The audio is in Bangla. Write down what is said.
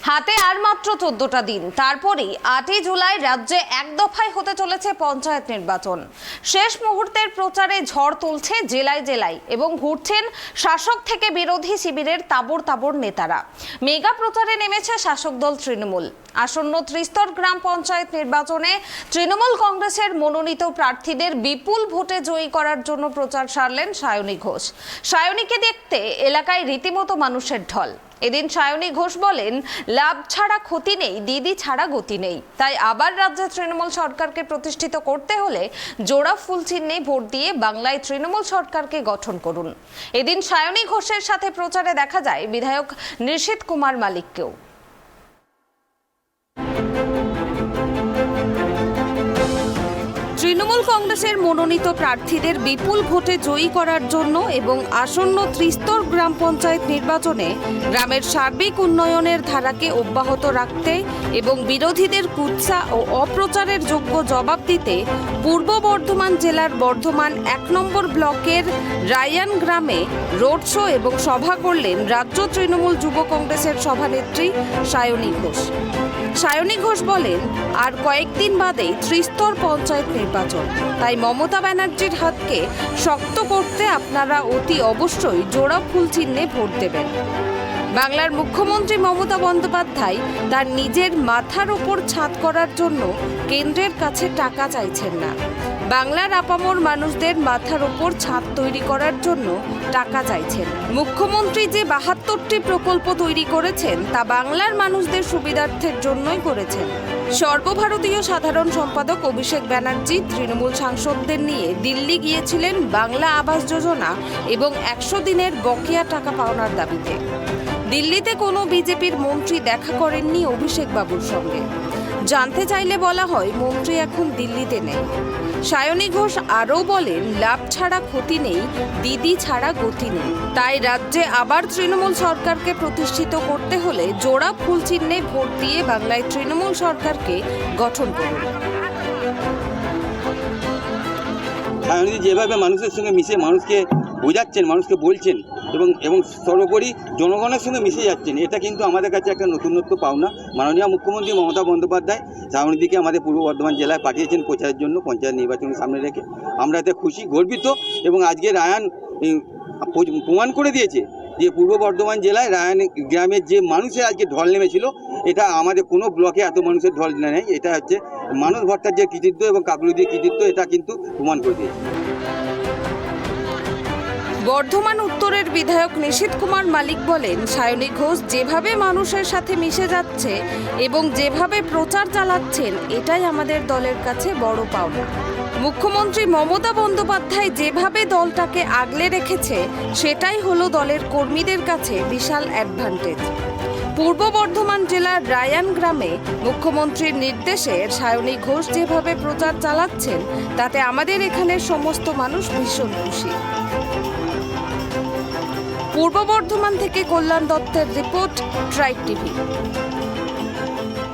হাতে আর মাত্র 14টা দিন, তারপরেই 8ই জুলাই রাজ্যে এক দফায় হতে চলেছে পঞ্চায়েত নির্বাচন। শেষ মুহূর্তের প্রচারে ঝড় তুলছে জেলায় জেলায় এবং ঘুরছেন শাসক থেকে বিরোধী শিবিরের তাবড় তাবড় নেতারা। মেগা প্রচারে নেমেছে শাসক দল তৃণমূল। আসন্ন ত্রিস্তর গ্রাম পঞ্চায়েত নির্বাচনে তৃণমূল কংগ্রেসের মনোনীত প্রার্থীদের বিপুল ভোটে জয়ী করার জন্য প্রচার সারলেন সায়নী ঘোষ। সায়নীকে দেখতে এলাকায় রীতিমতো মানুষের ঢল। এদিন সায়নী ঘোষ বলেন, লাভ ছাড়া ক্ষতি নেই, দিদি ছাড়া গতি নেই। তাই আবার রাজ্যে তৃণমূল সরকারকে প্রতিষ্ঠিত করতে হলে জোড়া ফুল চিহ্নে ভোট দিয়ে বাংলায় তৃণমূল সরকারকে গঠন করুন। এদিন সায়নী ঘোষের সাথে প্রচারে দেখা যায় বিধায়ক নিশীথ কুমার মালিককেও। তৃণমূল কংগ্রেসের মনোনীত প্রার্থীদের বিপুল ভোটে জয়ী করার জন্য এবং আসন্ন ত্রিস্তর গ্রাম পঞ্চায়েত নির্বাচনে গ্রামের সার্বিক উন্নয়নের ধারাকে অব্যাহত রাখতে এবং বিরোধীদের কুৎসা ও অপ্রচারের যোগ্য জবাব দিতে পূর্ব বর্ধমান জেলার বর্ধমান 1 নম্বর ব্লকের রায়ান গ্রামে রোড শো এবং সভা করলেন রাজ্য তৃণমূল যুব কংগ্রেসের সভানেত্রী সায়নী ঘোষ। সায়নী ঘোষ বলেন, আর কয়েকদিন বাদেই ত্রিস্তর পঞ্চায়েত নির্বাচন, তাই মমতা ব্যানার্জির হাতকে শক্ত করতে আপনারা অতি অবশ্যই জোড়া ফুল চিহ্নে ভোট দেবেন। বাংলার মুখ্যমন্ত্রী মমতা বন্দ্যোপাধ্যায় তার নিজের মাথার ওপর ছাদ করার জন্য কেন্দ্রের কাছে টাকা চাইছেন না। বাংলার আপামর মানুষদের মাথার ওপর ছাদ তৈরি করার জন্য টাকা চাইছেন। মুখ্যমন্ত্রী যে 72টি প্রকল্প তৈরি করেছেন তা বাংলার মানুষদের সুবিধার্থের জন্যই করেছেন। সর্বভারতীয় সাধারণ সম্পাদক অভিষেক ব্যানার্জি তৃণমূল সাংসদদের নিয়ে দিল্লি গিয়েছিলেন বাংলা আবাস যোজনা এবং 100 দিনের বকেয়া টাকা পাওনার দাবিতে। দিল্লিতে কোনো বিজেপির মন্ত্রী দেখা করেননি অভিষেক বাবুর সঙ্গে। জানতে চাইলে বলা হয়, মন্ত্রী এখন দিল্লিতে নেই। সায়নী ঘোষ আরও বলেন, লাভ ছাড়া ক্ষতি নেই, দিদি ছাড়া গতি নেই। তাই রাজ্যে আবার তৃণমূল সরকারকে প্রতিষ্ঠিত করতে হলে জোড়া ফুল চিহ্নে ভোট দিয়ে বাংলায় তৃণমূল সরকারকে গঠন করুন। সায়নী যেভাবে মানুষের সঙ্গে মিশে মানুষকে বোঝাচ্ছেন, মানুষকে বলছেন এবং সর্বোপরি জনগণের সঙ্গে মিশে যাচ্ছেন, এটা কিন্তু আমাদের কাছে একটা নতুনত্ব পাওনা। মাননীয় মুখ্যমন্ত্রী মমতা বন্দ্যোপাধ্যায় সায়নীদিকে আমাদের পূর্ব বর্ধমান জেলায় পাঠিয়েছেন প্রচারের জন্য পঞ্চায়েত নির্বাচনের সামনে রেখে। আমরা এতে খুশি, গর্বিত এবং আজকে রায়ান প্রমাণ করে দিয়েছে যে পূর্ব বর্ধমান জেলায় রায়ান গ্রামের যে মানুষের আজকে ঢল নেমেছিল, এটা আমাদের কোনো ব্লকে এত মানুষের ঢল নেই। এটা হচ্ছে মানস ভট্টাচার্যের কৃতিত্ব এবং কাকলুদির কৃতিত্ব, এটা কিন্তু প্রমাণ করে দিয়েছে। বর্ধমান উত্তরের বিধায়ক নিশীথ কুমার মালিক বলেন, সায়নী ঘোষ যেভাবে মানুষের সাথে মিশে যাচ্ছে এবং যেভাবে প্রচার চালাচ্ছেন, এটাই আমাদের দলের কাছে বড় পাওনা। মুখ্যমন্ত্রী মমতা বন্দ্যোপাধ্যায় যেভাবে দলটাকে আগলে রেখেছে, সেটাই হলো দলের কর্মীদের কাছে বিশাল অ্যাডভান্টেজ। পূর্ব বর্ধমান জেলার রায়ান গ্রামে মুখ্যমন্ত্রীর নির্দেশে সায়নী ঘোষ যেভাবে প্রচার চালাচ্ছেন, তাতে আমাদের এখানের সমস্ত মানুষ ভীষণ খুশি। পূর্ব বর্ধমান থেকে কল্যাণ দত্তের রিপোর্ট, ট্রাইব টিভি।